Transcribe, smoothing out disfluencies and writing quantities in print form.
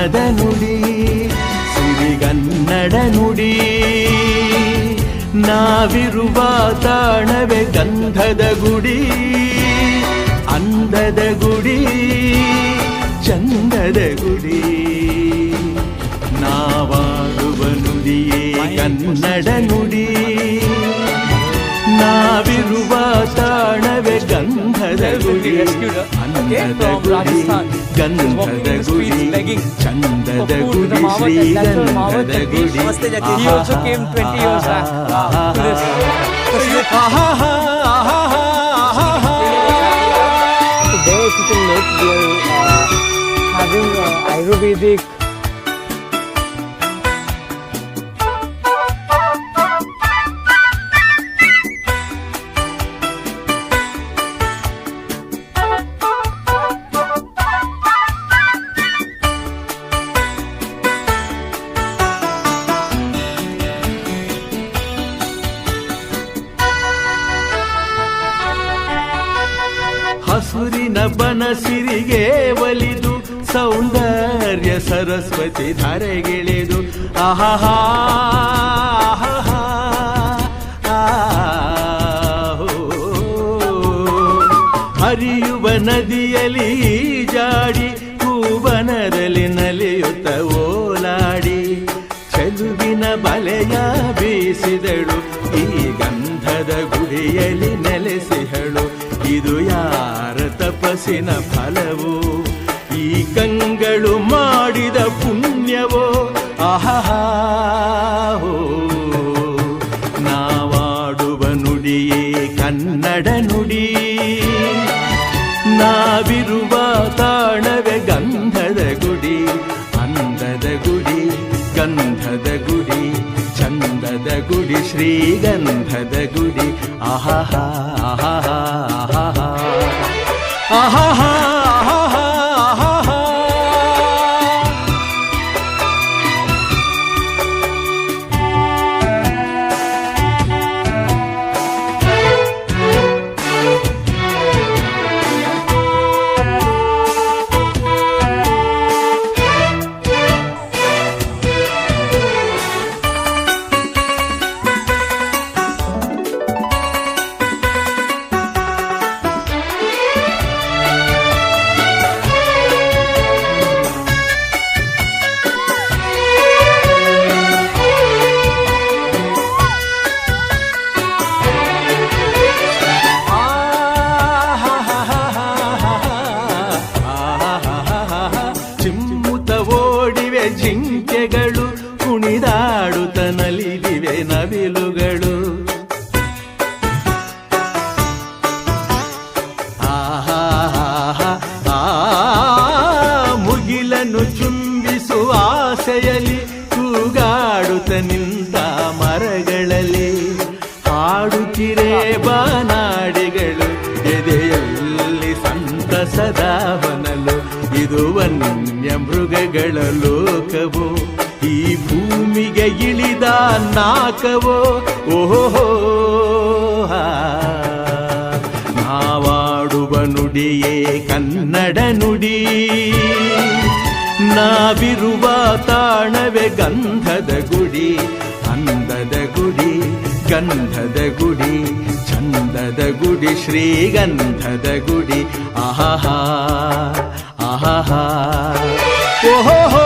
ಅನ್ನದ ನುಡಿ ಸಿರಿಗನ್ನಡ ನುಡಿ. ನಾವಿರುವ ತಾಣವೇ ಗಂಧದ ಗುಡಿ, ಅಂದದ ಗುಡಿ, ಚಂದದ ಗುಡಿ. ನಾವಾಡುವ ನುಡಿಯೇ ಕನ್ನಡ ನುಡಿ, ನಾವಿರುವ ತಾಣವೇ ಗಂಧದ ಗುಡಿ, ಅಂದದ ಗುಡಿ, ಗಂಧದ ಗುಡಿ, ಚಂದದ ಗುಡಿ, ಶ್ರೀಗಂಧದ ಗುಡಿ. He also came 20 years back to this. Today, if you can look, we are having Ayurvedic. ಹಸುರಿನ ಬನಸಿರಿಗೆ ಒಲಿದು ಸೌಂದರ್ಯ ಸರಸ್ವತಿ ಧರೆಗಿಳಿದು ಆಹಾ ಹರಿಯುವ ನದಿಯಲ್ಲಿ ಜಾಡಿ ಹೂವನದಲ್ಲಿ ನಲಿಯುತ್ತ ಓಲಾಡಿ ಚೆಲುವಿನ ಬಲೆಯ ಬೀಸಿದಳು ಈ ಗಂಧದ ಗುಡಿಯಲ್ಲಿ ನೆಲೆಸಿಹಳು. ಇದು ಯಾರ ತಪಸ್ಸಿನ ಫಲವೋ, ಈ ಕಂಗಳು ಮಾಡಿದ ಪುಣ್ಯವೋ. ಆಹಾ ನಾವಾಡುವ ನುಡಿಯೇ ಕನ್ನಡ ನುಡಿ, ನಾವಿರುವ ತಾಣವೇ ಗಂಧದ ಗುಡಿ, ಅಂದದ ಗುಡಿ, ಗಂಧದ ಗುಡಿ, ಚಂದದ ಗುಡಿ, ಶ್ರೀಗಂಧದ ಗುಡಿ. ಆಹಾ ಆಹಾ ಆಹಾ ಆಹಾ. ಜಿಂಕೆಗಳು ಕುಣಿದಾಡುತ್ತ ನಲಿದಿವೆ ನವಿಲುಗಳು. ಮುಗಿಲನ್ನು ಚುಂಬಿಸುವ ಆಸೆಯಲ್ಲಿ ಕೂಗಾಡುತ್ತ ನಿಂತ ಮರಗಳಲ್ಲಿ ಹಾಡುತ್ತಿರೆ ಬಾನಾಡಿಗಳು ಎದೆಯಲ್ಲಿ ಸಂತಸದ ಹೊನಲು. ಇದು ವನ್ಯ ಮೃಗಗಳ ಲೋಕವೋ, ಈ ಭೂಮಿಗೆ ಇಳಿದ ನಾಕವೋ. ಓಹೋ ನಾವಾಡುವ ನುಡಿಯೇ ಕನ್ನಡ ನುಡಿ, ನಾವಿರುವ ತಾಣವೇ ಗಂಧದ ಗುಡಿ, ಅಂದದ ಗುಡಿ, ಗಂಧದ ಗುಡಿ, ಚಂದದ ಗುಡಿ, ಶ್ರೀಗಂಧದ ಗುಡಿ. ಆಹಾ ಆಹಾ ಓಹೋ